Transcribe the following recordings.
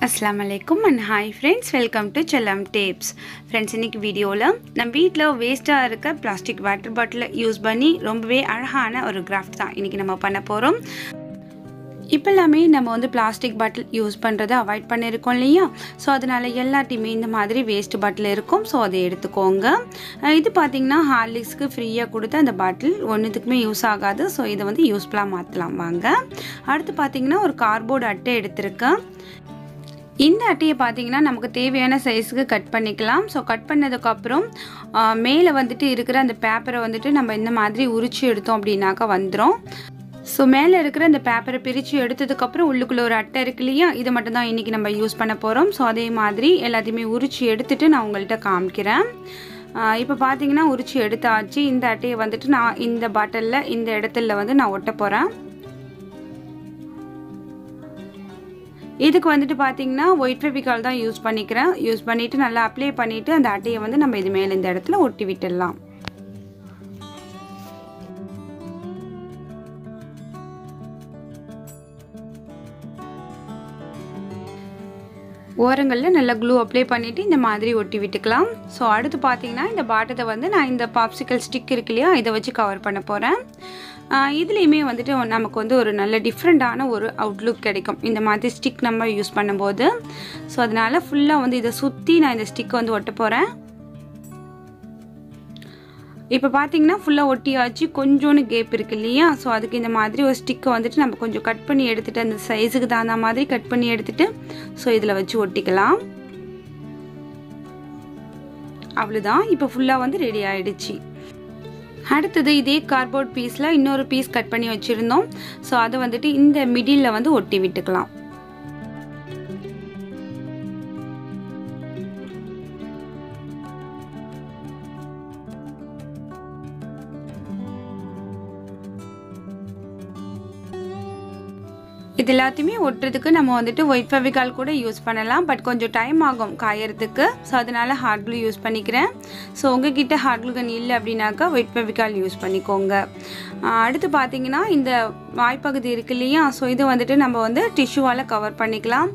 Assalamualaikum and hi friends, welcome to Chellam Tapes. Friends, இன்னைக்கு வீடியோல நம்ம வீட்ல வேஸ்டா இருக்க பிளாஸ்டிக் வாட்டர் பாட்டில் யூஸ் பண்ணி ரொம்பவே அழகான ஒரு கிராஃப்ட் தான் இன்னைக்கு நம்ம பண்ண போறோம். இப்போல்லாமே நம்ம வந்து பிளாஸ்டிக் பாட்டில் யூஸ் பண்ணுறதை அவாய்ட் பண்ணியிருக்கோம் இல்லையா? ஸோ அதனால் எல்லாத்தையுமே இந்த மாதிரி வேஸ்ட் பாட்டில் இருக்கும். ஸோ அதை எடுத்துக்கோங்க. இது பார்த்திங்கன்னா ஹார்லிக்ஸ்க்கு ஃப்ரீயாக கொடுத்த அந்த பாட்டில் ஒன்றுத்துக்குமே யூஸ் ஆகாது. ஸோ இதை வந்து யூஸ்ஃபுல்லாக மாற்றலாம் வாங்க. அடுத்து பார்த்திங்கன்னா ஒரு கார்ட்போர்டு அட்டை எடுத்திருக்கேன். இந்த அட்டையை பார்த்தீங்கன்னா நமக்கு தேவையான சைஸுக்கு கட் பண்ணிக்கலாம். ஸோ கட் பண்ணதுக்கப்புறம் மேலே வந்துட்டு இருக்கிற அந்த பேப்பரை வந்துட்டு நம்ம இந்த மாதிரி உரிச்சு எடுத்தோம் அப்படின்னாக்கா வந்துடும். ஸோ மேலே இருக்கிற அந்த பேப்பரை பிரித்து எடுத்ததுக்கப்புறம் உள்ளுக்குள்ளே ஒரு அட்டை இருக்கு இல்லையா, இதை மட்டும் தான் இன்றைக்கி நம்ம யூஸ் பண்ண போகிறோம். ஸோ அதே மாதிரி எல்லாத்தையுமே உரிச்சு எடுத்துகிட்டு நான் உங்கள்கிட்ட காமிக்கிறேன். இப்போ பார்த்தீங்கன்னா உரிச்சு எடுத்தாச்சு. இந்த அட்டையை வந்துட்டு நான் இந்த பாட்டிலில் இந்த இடத்துல வந்து நான் ஒட்ட போகிறேன். இதுக்கு வந்துட்டு பார்த்தீங்கன்னா ஒயிட் ஃபெவிகால் தான் யூஸ் பண்ணிக்கிறேன். யூஸ் பண்ணிவிட்டு நல்லா அப்ளை பண்ணிவிட்டு அந்த அட்டையை வந்து நம்ம இது மேலே இந்த இடத்துல ஒட்டி விட்டுடலாம். ஓரங்களில் நல்லா க்ளூ அப்ளை பண்ணிவிட்டு இந்த மாதிரி ஒட்டி விட்டுக்கலாம். ஸோ அடுத்து பார்த்தீங்கன்னா இந்த பாட்டத்தை வந்து நான் இந்த பாப்சிக்கல் ஸ்டிக் இருக்கு இல்லையா, இதை வச்சு கவர் பண்ண போகிறேன். இதுலேயுமே வந்துட்டு நமக்கு வந்து ஒரு நல்ல டிஃப்ரெண்ட்டான ஒரு அவுட்லுக் கிடைக்கும் இந்த மாதிரி ஸ்டிக் நம்ம யூஸ் பண்ணும்போது. ஸோ அதனால் ஃபுல்லாக வந்து இதை சுற்றி நான் இந்த ஸ்டிக்கை வந்து ஒட்ட போகிறேன். இப்போ பார்த்தீங்கன்னா ஃபுல்லாக ஒட்டியாச்சு. கொஞ்சோன்னு கேப் இருக்கு இல்லையா, ஸோ அதுக்கு இந்த மாதிரி ஒரு ஸ்டிக்கை வந்துட்டு நம்ம கொஞ்சம் கட் பண்ணி எடுத்துகிட்டு அந்த சைஸுக்கு தகுந்த மாதிரி கட் பண்ணி எடுத்துகிட்டு ஸோ இதில் வச்சு ஒட்டிக்கலாம். அவ்வளோதான், இப்போ ஃபுல்லாக வந்து ரெடி ஆகிடுச்சு. அடுத்தது இதே கார்ட்போர்ட் பீஸில் இன்னொரு பீஸ் கட் பண்ணி வச்சுருந்தோம். ஸோ அதை வந்துட்டு இந்த மிடில் வந்து ஒட்டி விட்டுக்கலாம். இது எல்லாத்தையுமே ஒட்டுறதுக்கு நம்ம வந்துட்டு ஒயிட் ஃபெவிகால் கூட யூஸ் பண்ணலாம். பட் கொஞ்சம் டைம் ஆகும் காயறதுக்கு. ஸோ அதனால் ஹார்ட் க்ளூ யூஸ் பண்ணிக்கிறேன். ஸோ உங்ககிட்ட ஹார்ட் க்ளூ கன் இல்லை அப்படின்னாக்கா ஒயிட் ஃபெவிகால் யூஸ் பண்ணிக்கோங்க. அடுத்து பார்த்தீங்கன்னா இந்த வாய்ப்பகுதி இருக்கு இல்லையா, ஸோ இது வந்துட்டு நம்ம வந்து டிஷ்யூவால் கவர் பண்ணிக்கலாம்.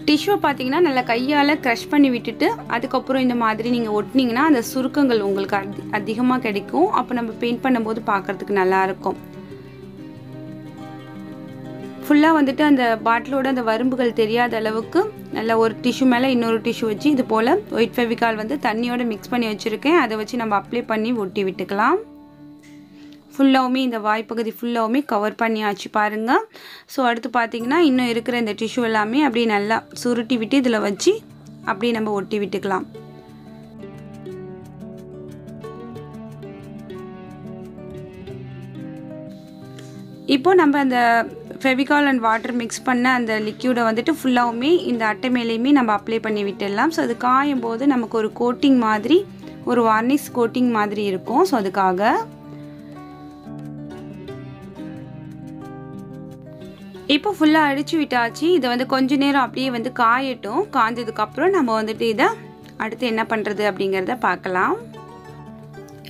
டிஷ்யூவை பார்த்தீங்கன்னா நல்லா கையால் க்ரஷ் பண்ணி விட்டுட்டு அதுக்கப்புறம் இந்த மாதிரி நீங்கள் ஒட்டினீங்கன்னா அந்த சுருக்கங்கள் உங்களுக்கு அதிகமாக கிடைக்கும். அப்போ நம்ம பெயிண்ட் பண்ணும்போது பார்க்குறதுக்கு நல்லாயிருக்கும். ஃபுல்லாக வந்துட்டு அந்த பாட்டிலோட அந்த வரும்புகள் தெரியாத அளவுக்கு நல்லா ஒரு டிஷ்யூ மேலே இன்னொரு டிஷ்யூ வச்சு இது போல் ஒயிட் ஃபெவிகால் வந்து தண்ணியோடு மிக்ஸ் பண்ணி வச்சுருக்கேன். அதை வச்சு நம்ம அப்ளை பண்ணி ஒட்டி விட்டுக்கலாம். ஃபுல்லாகவுமே இந்த வாய்ப்பகுதி ஃபுல்லாகவுமே கவர் பண்ணியாச்சு பாருங்கள். ஸோ அடுத்து பார்த்திங்கன்னா இன்னும் இருக்கிற இந்த டிஷ்யூ எல்லாமே அப்படியே நல்லா சுருட்டி விட்டு இதில் வச்சு அப்படியே நம்ம ஒட்டி விட்டுக்கலாம். இப்போ நம்ம அந்த ஃபெவிகால் அண்ட் வாட்டர் மிக்ஸ் பண்ண அந்த லிக்யூடை வந்துட்டு ஃபுல்லாகவுமே இந்த அட்டை மேலேயுமே நம்ம அப்ளை பண்ணி விட்டுடலாம். ஸோ அது காயும் போது நமக்கு ஒரு கோட்டிங் மாதிரி ஒரு வார்னிஷ் கோட்டிங் மாதிரி இருக்கும். ஸோ அதுக்காக இப்போ ஃபுல்லாக அடித்து விட்டாச்சு. இதை வந்து கொஞ்ச நேரம் அப்படியே வந்து காயட்டும். காய்ஞ்சதுக்கப்புறம் நம்ம வந்துட்டு இதை அடுத்து என்ன பண்ணுறது அப்படிங்கிறத பார்க்கலாம்.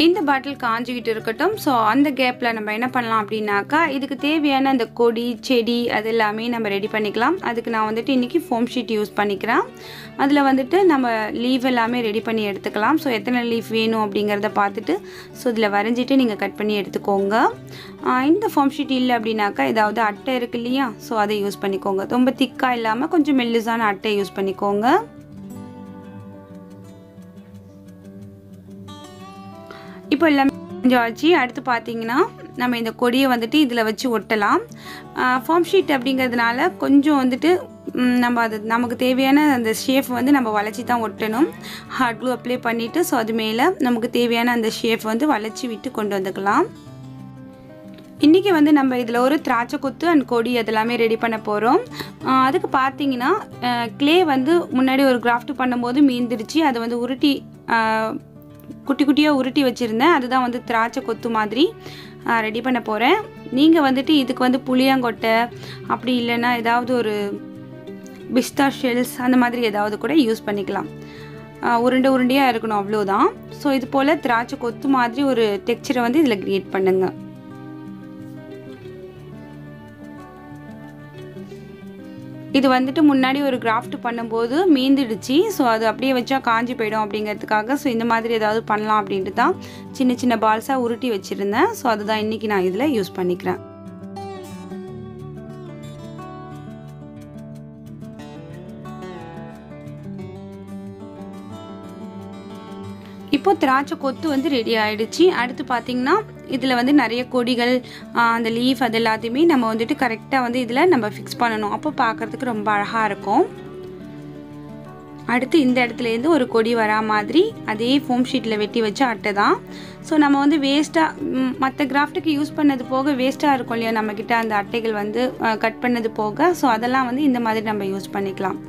இந்த பாட்டில் காஞ்சிக்கிட்டு இருக்கட்டும். ஸோ அந்த கேப்பில் நம்ம என்ன பண்ணலாம் அப்படின்னாக்கா இதுக்கு தேவையான அந்த கொடி செடி அது எல்லாமே நம்ம ரெடி பண்ணிக்கலாம். அதுக்கு நான் வந்துட்டு இன்றைக்கி ஃபோம் ஷீட் யூஸ் பண்ணிக்கிறேன். அதில் வந்துட்டு நம்ம லீவ் எல்லாமே ரெடி பண்ணி எடுத்துக்கலாம். ஸோ எத்தனை லீஃப் வேணும் அப்படிங்கிறத பார்த்துட்டு ஸோ இதில் வரைஞ்சிட்டு நீங்கள் கட் பண்ணி எடுத்துக்கோங்க. இந்த ஃபோம் ஷீட் இல்லை அப்படின்னாக்கா ஏதாவது அட்டை இருக்கு இல்லையா, ஸோ அதை யூஸ் பண்ணிக்கோங்க. ரொம்ப திக்காக இல்லாமல் கொஞ்சம் மெல்லிசான அட்டை யூஸ் பண்ணிக்கோங்க. இப்போ எல்லாமே கொஞ்சம் ஆச்சு. அடுத்து பார்த்தீங்கன்னா நம்ம இந்த கொடியை வந்துட்டு இதில் வச்சு ஒட்டலாம். ஃபோம் ஷீட் அப்படிங்கிறதுனால கொஞ்சம் வந்துட்டு நம்ம அது நமக்கு தேவையான அந்த ஷேப் வந்து நம்ம வளைச்சி தான் ஒட்டணும். ஹார்ட் க்ளூ அப்ளை பண்ணிவிட்டு ஸோ அது மேலே நமக்கு தேவையான அந்த ஷேப் வந்து வளைச்சி விட்டு கொண்டு வந்துக்கலாம். இன்றைக்கி வந்து நம்ம இதில் ஒரு திராட்சை கொத்து அண்ட் கொடி அதெல்லாமே ரெடி பண்ண போகிறோம். அதுக்கு பார்த்தீங்கன்னா க்ளே வந்து முன்னாடி ஒரு கிராஃப்ட் பண்ணும்போது மீந்துடுச்சு. அதை வந்து உருட்டி குட்டி குட்டியாக உருட்டி வச்சுருந்தேன். அதுதான் வந்து திராட்சை கொத்து மாதிரி ரெடி பண்ண போகிறேன். நீங்கள் வந்துட்டு இதுக்கு வந்து புளியாங்கொட்டை அப்படி இல்லைன்னா ஏதாவது ஒரு பிஸ்தா ஷெல்ஸ் அந்த மாதிரி ஏதாவது கூட யூஸ் பண்ணிக்கலாம். உருண்டை உருண்டையாக இருக்கணும், அவ்வளோதான். ஸோ இது போல் திராட்சை கொத்து மாதிரி ஒரு டெக்ஸ்சரை வந்து இதில் க்ரியேட் பண்ணுங்கள். இது வந்துட்டு முன்னாடி ஒரு கிராஃப்ட் பண்ணும்போது மீந்துடுச்சு. ஸோ அது அப்படியே வச்சா காஞ்சி போயிடும் அப்படிங்கிறதுக்காக ஸோ இந்த மாதிரி ஏதாவது பண்ணலாம் அப்படின்ட்டு தான் சின்ன சின்ன பால்ஸாக உருட்டி வச்சுருந்தேன். ஸோ அதுதான் இன்றைக்கி நான் இதில் யூஸ் பண்ணிக்கிறேன். இப்போ திராட்சை கொத்து வந்து ரெடி ஆயிடுச்சு. அடுத்து பார்த்தீங்கன்னா இதில் வந்து நிறைய கொடிகள் அந்த லீஃப் அது எல்லாத்தையுமே நம்ம வந்துட்டு கரெக்டாக வந்து இதில் நம்ம ஃபிக்ஸ் பண்ணணும். அப்போ பார்க்குறதுக்கு ரொம்ப அழகாக இருக்கும். அடுத்து இந்த இடத்துலேருந்து ஒரு கொடி வரா மாதிரி அதே ஃபோம் ஷீட்டில் வெட்டி வச்ச அட்டை தான். ஸோ நம்ம வந்து வேஸ்ட்டாக மற்ற கிராஃப்ட்டுக்கு யூஸ் பண்ணது போக வேஸ்ட்டாக இருக்கும் இல்லையா நம்மக்கிட்ட அந்த அட்டைகள் வந்து கட் பண்ணது போக. ஸோ அதெல்லாம் வந்து இந்த மாதிரி நம்ம யூஸ் பண்ணிக்கலாம்.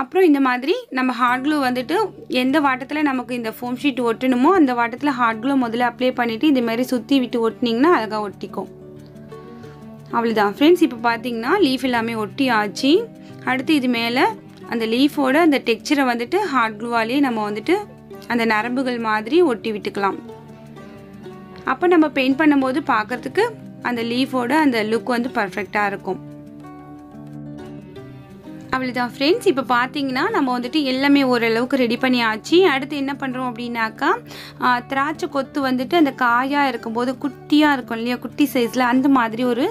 அப்புறம் இந்த மாதிரி நம்ம ஹார்ட் க்ளூ வந்துட்டு எந்த வாட்டத்தில் நமக்கு இந்த ஃபோம் ஷீட் ஒட்டணுமோ அந்த வாட்டத்தில் ஹார்ட் க்ளூ முதல்ல அப்ளை பண்ணிவிட்டு இது மாதிரி சுற்றி விட்டு ஒட்டினீங்கன்னா அழகாக ஒட்டிக்கும். அவ்வளோதான் ஃப்ரெண்ட்ஸ். இப்போ பார்த்தீங்கன்னா லீஃப் எல்லாமே ஒட்டி ஆச்சு. அடுத்து இது மேலே அந்த லீஃபோட அந்த டெக்ஸ்சரை வந்துட்டு ஹார்ட் க்ளூவாலேயே நம்ம வந்துட்டு அந்த நரம்புகள் மாதிரி ஒட்டி விட்டுக்கலாம். அப்போ நம்ம பெயிண்ட் பண்ணும்போது பார்க்குறதுக்கு அந்த லீஃபோட அந்த லுக் வந்து பர்ஃபெக்டாக இருக்கும். அவ்வளோதான் ஃப்ரெண்ட்ஸ். இப்போ பார்த்தீங்கன்னா நம்ம வந்துட்டு எல்லாமே ஓரளவுக்கு ரெடி பண்ணியாச்சு. அடுத்து என்ன பண்ணுறோம் அப்படின்னாக்கா திராட்சை கொத்து வந்துட்டு அந்த காயாக இருக்கும்போது குட்டியாக இருக்கும் இல்லையா குட்டி சைஸில் அந்த மாதிரி ஒரு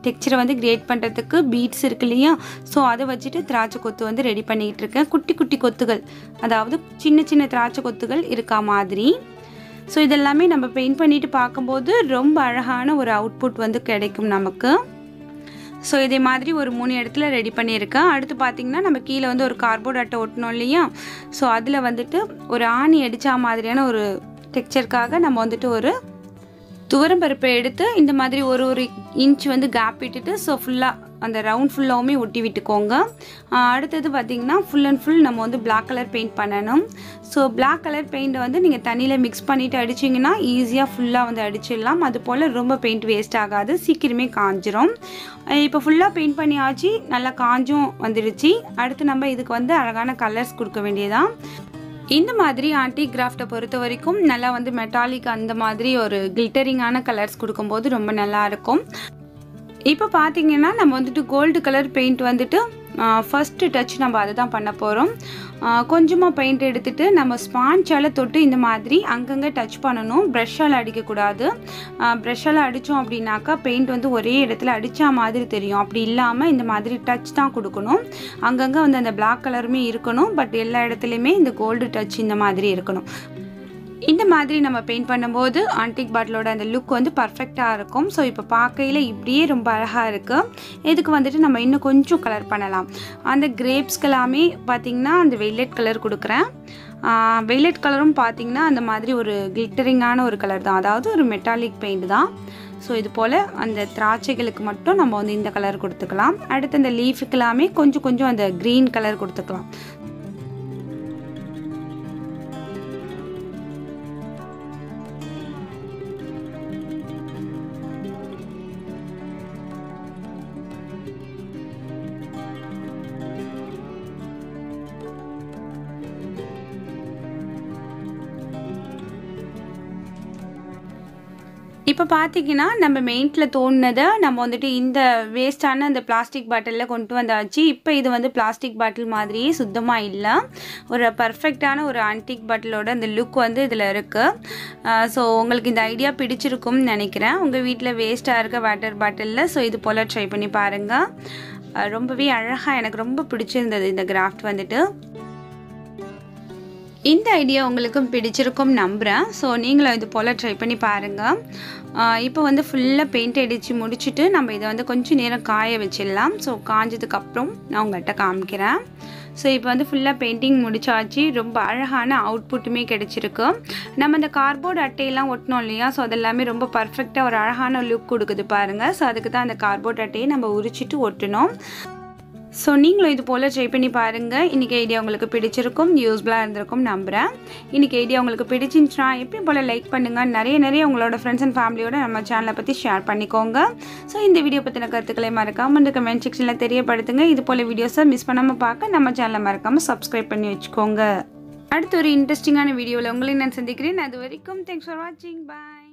டெக்ஸ்சரை வந்து கிரியேட் பண்ணுறதுக்கு பீட்ஸ் இருக்கு இல்லையா. ஸோ அதை வச்சுட்டு திராட்சை கொத்து வந்து ரெடி பண்ணிகிட்டு இருக்கேன். குட்டி குட்டி கொத்துகள் அதாவது சின்ன சின்ன திராட்சை கொத்துகள் இருக்கா மாதிரி. ஸோ இதெல்லாமே நம்ம பெயிண்ட் பண்ணிட்டு பார்க்கும்போது ரொம்ப அழகான ஒரு அவுட்புட் வந்து கிடைக்கும் நமக்கு. ஸோ இதே மாதிரி ஒரு 3 இடத்துல ரெடி பண்ணியிருக்கேன். அடுத்து பார்த்திங்கன்னா நம்ம கீழே வந்து ஒரு கார்ட்போர்ட் அட்டை ஒட்டணும் இல்லையா. ஸோ அதில் வந்துட்டு ஒரு ஆணி அடித்தா மாதிரியான ஒரு டெக்ஸ்சருக்காக நம்ம வந்துட்டு ஒரு துவரம் பருப்பை எடுத்து இந்த மாதிரி ஒரு இன்ச் வந்து கேப் விட்டுட்டு ஸோ ஃபுல்லாக அந்த ரவுண்ட் ஃபுல்லாகவுமே ஒட்டி விட்டுக்கோங்க. அடுத்தது பார்த்திங்கன்னா ஃபுல் அண்ட் ஃபுல் நம்ம வந்து பிளாக் கலர் பெயிண்ட் பண்ணணும். ஸோ பிளாக் கலர் பெயிண்ட்டை வந்து நீங்கள் தண்ணியில் மிக்ஸ் பண்ணிவிட்டு அடிச்சிங்கன்னா ஈஸியாக ஃபுல்லாக வந்து அடிச்சிடலாம். அது போல் ரொம்ப பெயிண்ட் வேஸ்ட் ஆகாது, சீக்கிரமே காஞ்சிரும். இப்போ ஃபுல்லாக பெயிண்ட் பண்ணியாச்சு, நல்லா காஞ்சும் வந்துடுச்சு. அடுத்து நம்ம இதுக்கு வந்து அழகான கலர்ஸ் கொடுக்க வேண்டியதான். இந்த மாதிரி ஆன்டிக் கிராஃப்டை பொறுத்த வரைக்கும் நல்லா வந்து மெட்டாலிக் அந்த மாதிரி ஒரு கிளிட்டரிங்கான கலர்ஸ் கொடுக்கும்போது ரொம்ப நல்லாயிருக்கும். இப்போ பார்த்தீங்கன்னா நம்ம வந்துட்டு கோல்டு கலர் பெயிண்ட் வந்துட்டு ஃபஸ்ட்டு டச் நம்ம அதை தான் பண்ண போகிறோம். கொஞ்சமாக பெயிண்ட் எடுத்துகிட்டு நம்ம ஸ்பாஞ்சால் தொட்டு இந்த மாதிரி அங்கங்கே டச் பண்ணணும். ப்ரஷ்ஷால் அடிக்கக்கூடாது. ப்ரஷ்ஷால் அடித்தோம் அப்படின்னாக்கா பெயிண்ட் வந்து ஒரே இடத்துல அடித்தா மாதிரி தெரியும். அப்படி இல்லாமல் இந்த மாதிரி டச் தான் கொடுக்கணும். அங்கங்கே வந்து அந்த பிளாக் கலருமே இருக்கணும். பட் எல்லா இடத்துலையுமே இந்த கோல்டு டச் இந்த மாதிரி இருக்கணும். இந்த மாதிரி நம்ம பெயிண்ட் பண்ணும்போது ஆன்டிக் பாட்டிலோட அந்த லுக் வந்து பர்ஃபெக்டாக இருக்கும். ஸோ இப்போ பார்க்கையில் இப்படியே ரொம்ப அழகாக இருக்குது. இதுக்கு வந்துட்டு நம்ம இன்னும் கொஞ்சம் கலர் பண்ணலாம். அந்த கிரேப்ஸ்க்கு எல்லாமே பார்த்திங்கன்னா அந்த வெய்லட் கலர் கொடுக்குறேன். வெய்லட் கலரும் பார்த்திங்கன்னா அந்த மாதிரி ஒரு கிளிட்டரிங்கான ஒரு கலர் தான், அதாவது ஒரு மெட்டாலிக் பெயிண்ட் தான். ஸோ இது போல் அந்த திராட்சைகளுக்கு மட்டும் நம்ம வந்து இந்த கலர் கொடுத்துக்கலாம். அடுத்து அந்த லீஃபுக்கு எல்லாமே கொஞ்சம் கொஞ்சம் அந்த க்ரீன் கலர் கொடுத்துக்கலாம். இப்போ பார்த்தீங்கன்னா நம்ம மெயின்ட்டில் தோணுனதை நம்ம வந்துட்டு இந்த வேஸ்டான அந்த பிளாஸ்டிக் பாட்டிலில் கொண்டு வந்தாச்சு. இப்போ இது வந்து பிளாஸ்டிக் பாட்டில் மாதிரியே சுத்தமாக இல்லை, ஒரு பர்ஃபெக்டான ஒரு ஆன்டிக் பாட்டிலோட அந்த லுக் வந்து இதில் இருக்குது. ஸோ உங்களுக்கு இந்த ஐடியா பிடிச்சிருக்கும்னு நினைக்கிறேன். உங்கள் வீட்டில் வேஸ்ட்டாக இருக்க வாட்டர் பாட்டிலில் ஸோ இது போல் ட்ரை பண்ணி பாருங்கள். ரொம்பவே அழகாக எனக்கு ரொம்ப பிடிச்சிருந்தது இந்த கிராஃப்ட் வந்துட்டு. இந்த ஐடியா உங்களுக்கும் பிடிச்சிருக்கும் நம்புகிறேன். ஸோ நீங்களும் இது போல் ட்ரை பண்ணி பாருங்கள். இப்போ வந்து ஃபுல்லாக பெயிண்ட் அடித்து முடிச்சுட்டு நம்ம இதை வந்து கொஞ்சம் நேரம் காய வச்சிடலாம். ஸோ காஞ்சதுக்கப்புறம் நான் உங்கள்கிட்ட காமிக்கிறேன். ஸோ இப்போ வந்து ஃபுல்லாக பெயிண்டிங் முடிச்சாச்சு. ரொம்ப அழகான அவுட்புட்டுமே கிடச்சிருக்கு. நம்ம இந்த கார்ட்போர்டு அட்டையெல்லாம் ஒட்டினோம் இல்லையா, ஸோ அதெல்லாமே ரொம்ப பர்ஃபெக்டாக ஒரு அழகான லுக் கொடுக்குது பாருங்கள். ஸோ அதுக்கு தான் அந்த கார்ட்போர்டு அட்டையை நம்ம உரிச்சிட்டு ஒட்டணும். ஸோ நீங்களும் இது போல் ட்ரை பண்ணி பாருங்கள். இன்றைக்கி ஐடியா உங்களுக்கு பிடிச்சிருக்கும், யூஸ்ஃபுல்லாக இருந்திருக்கும் நம்புகிறேன். இன்றைக்கி ஐடியா உங்களுக்கு பிடிச்சிருந்துச்சுன்னா எப்பயும் போல் லைக் பண்ணுங்கள். நிறைய உங்களோட ஃப்ரெண்ட்ஸ் அண்ட் ஃபேமிலியோட நம்ம சேனலை பற்றி ஷேர் பண்ணிக்கோங்க. ஸோ இந்த வீடியோ பற்றின கருத்துக்களை மறக்காமல் இந்த கமெண்ட் செக்ஷனில் தெரியப்படுத்துங்க. இது போல் வீடியோஸை மிஸ் பண்ணாமல் பார்க்க நம்ம சேனலை மறக்காமல் சப்ஸ்கிரைப் பண்ணி வச்சுக்கோங்க. அடுத்த ஒரு இன்ட்ரெஸ்டிங்கான வீடியோவில் உங்களை நான் சந்திக்கிறேன். அது வரைக்கும் தேங்க்ஸ் ஃபார் வாட்சிங். பாய்.